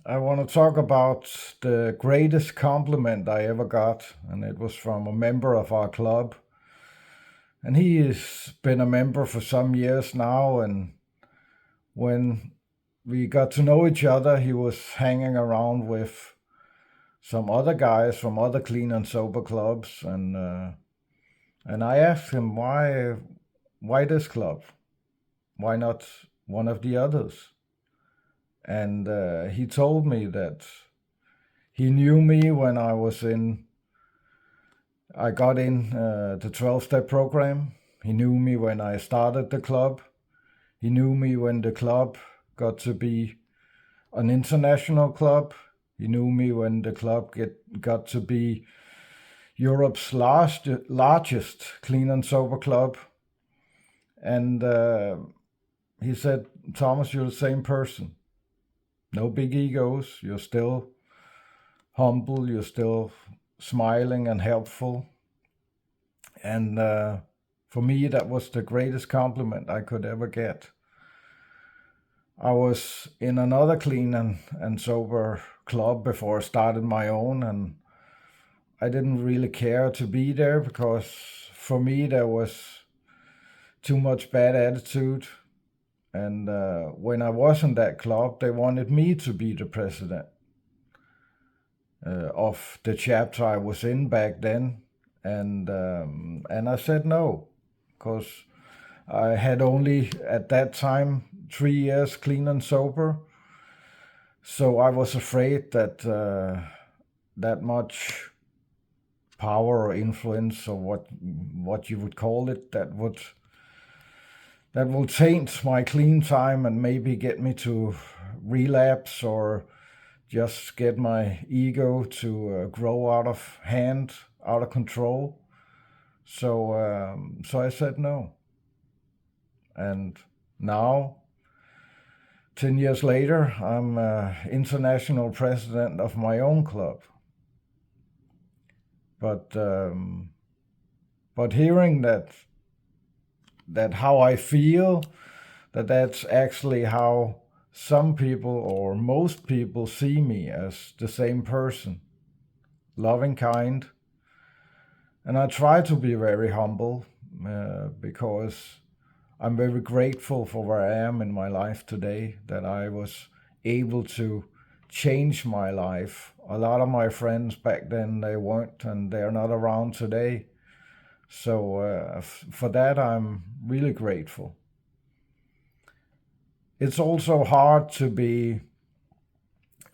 I want to talk about the greatest compliment I ever got, and it was from a member of our club. And he has been a member for some years now. And when we got to know each other, he was hanging around with some other guys from other clean and sober clubs. And I asked him why this club? Why not one of the others? And he told me that he knew me when I got in the 12-step program. He knew me when I started the club. He knew me when the club got to be an international club. He knew me when the club got to be Europe's largest clean and sober club. And he said, Thomas, you're the same person. No big egos. You're still humble. You're still smiling and helpful. And for me, that was the greatest compliment I could ever get. I was in another clean and sober club before I started my own, and I didn't really care to be there because for me there was too much bad attitude. And when I was in that club, they wanted me to be the president of the chapter I was in back then. And I said no, because I had only at that time 3 years clean and sober. So I was afraid that that much power or influence, or what you would call it, that will taint my clean time and maybe get me to relapse or just get my ego to grow out of hand, out of control. So I said no. And now, 10 years later, I'm international president of my own club. But hearing that how I feel, that's actually how some people or most people see me, as the same person, loving, kind. And I try to be very humble because I'm very grateful for where I am in my life today, that I was able to change my life. A lot of my friends back then, they weren't, and they're not around today. So for that, I'm really grateful. It's also hard to be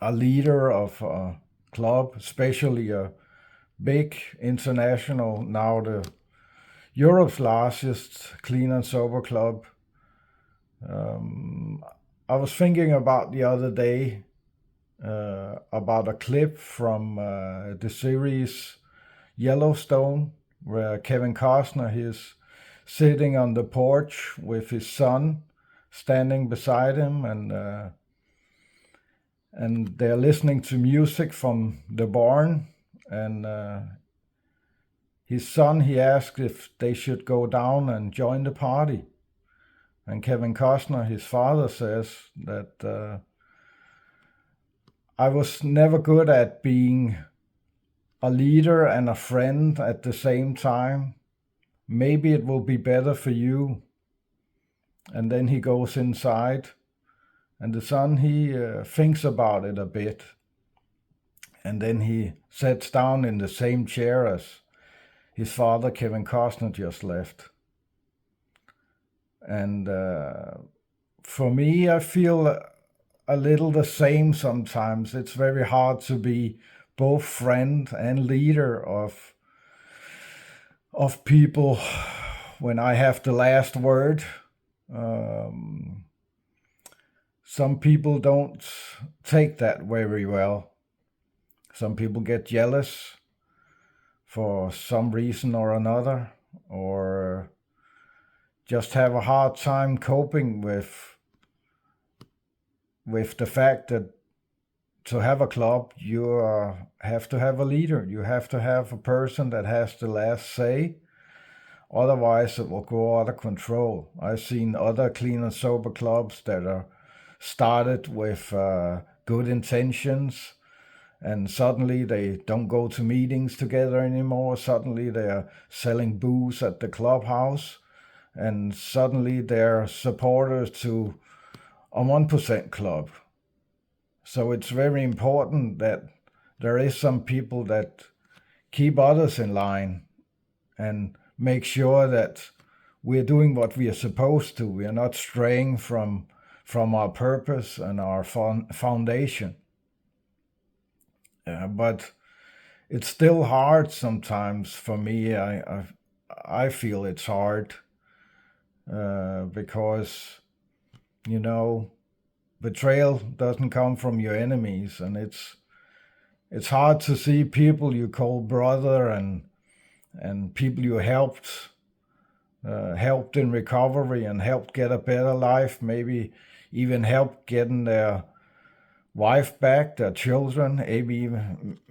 a leader of a club, especially a big international, now the Europe's largest clean and sober club. I was thinking about the other day about a clip from the series Yellowstone, where Kevin Costner is sitting on the porch with his son standing beside him, and they're listening to music from the barn, and his son, he asked if they should go down and join the party. And Kevin Costner, his father, says that I was never good at being a leader and a friend at the same time. Maybe it will be better for you. And then he goes inside, and the son, he thinks about it a bit. And then he sits down in the same chair as his father, Kevin Costner, just left. And for me, I feel a little the same sometimes. It's very hard to be both friend and leader of people when I have the last word. Some people don't take that very well. Some people get jealous for some reason or another, or just have a hard time coping with the fact that to have a club, you have to have a leader. You have to have a person that has the last say. Otherwise, it will go out of control. I've seen other clean and sober clubs that are started with good intentions, and suddenly they don't go to meetings together anymore. Suddenly they are selling booze at the clubhouse, and suddenly they're supporters to a 1% club. So it's very important that there is some people that keep others in line and make sure that we're doing what we are supposed to. We are not straying from our purpose and our foundation. But it's still hard sometimes for me. I feel it's hard because, you know, betrayal doesn't come from your enemies, and it's hard to see people you call brother and people you helped in recovery and helped get a better life, maybe even helped getting their wife back, their children, maybe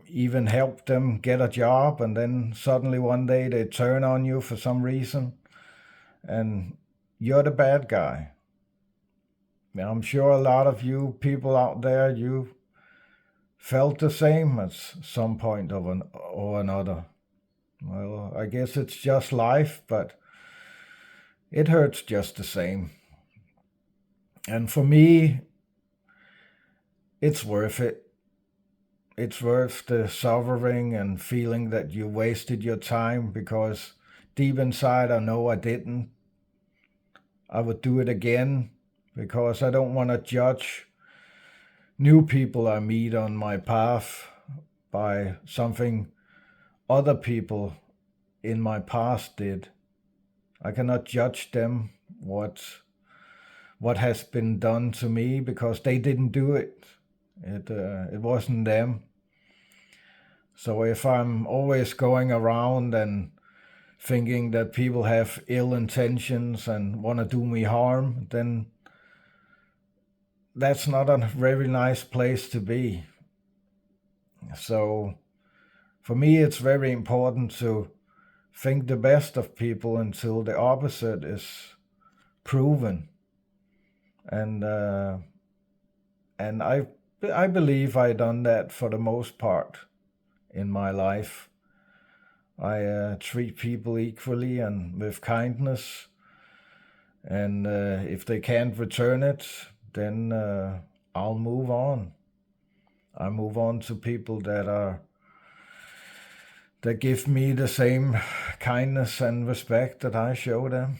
even helped them get a job, and then suddenly one day they turn on you for some reason and you're the bad guy. Now, I'm sure a lot of you people out there, you felt the same at some point or another. Well, I guess it's just life, but it hurts just the same. And for me, it's worth it. It's worth the suffering and feeling that you wasted your time, because deep inside I know I didn't. I would do it again because I don't want to judge new people I meet on my path by something other people in my past did. I cannot judge them what has been done to me, because they didn't do it. It wasn't them. So if I'm always going around and thinking that people have ill intentions and want to do me harm, then that's not a very nice place to be. So for me, it's very important to think the best of people until the opposite is proven. And I believe I done that for the most part in my life. I treat people equally and with kindness, and if they can't return it, then I'll move on. I move on to people that give me the same kindness and respect that I show them.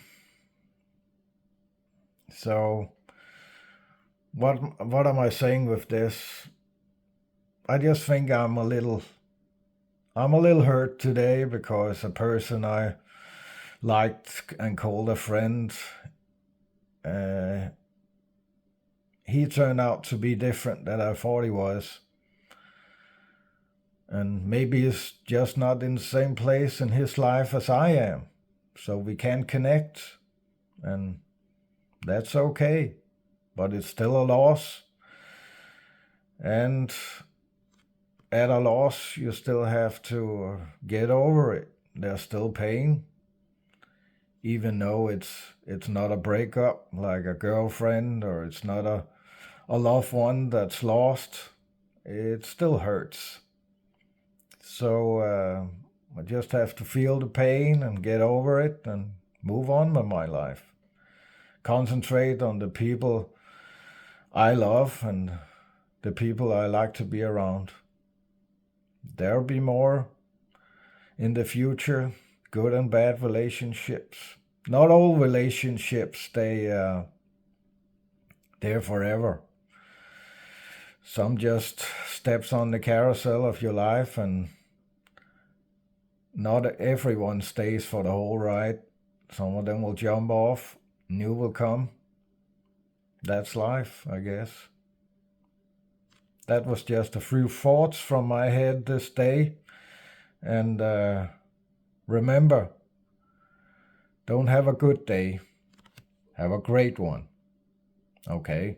So what am I saying with this? I just think I'm a little hurt today because a person I liked and called a friend, he turned out to be different than I thought he was. And maybe he's just not in the same place in his life as I am. So we can't connect, and that's okay. But it's still a loss. And at a loss, you still have to get over it. There's still pain, even though it's not a breakup like a girlfriend, or it's not a loved one that's lost. It still hurts. So I just have to feel the pain and get over it and move on with my life. Concentrate on the people I love and the people I like to be around. There'll be more in the future, good and bad relationships. Not all relationships stay there forever. Some just steps on the carousel of your life, and not everyone stays for the whole ride. Some of them will jump off, new will come. That's life, I guess. That was just a few thoughts from my head this day. And remember, don't have a good day. Have a great one. Okay?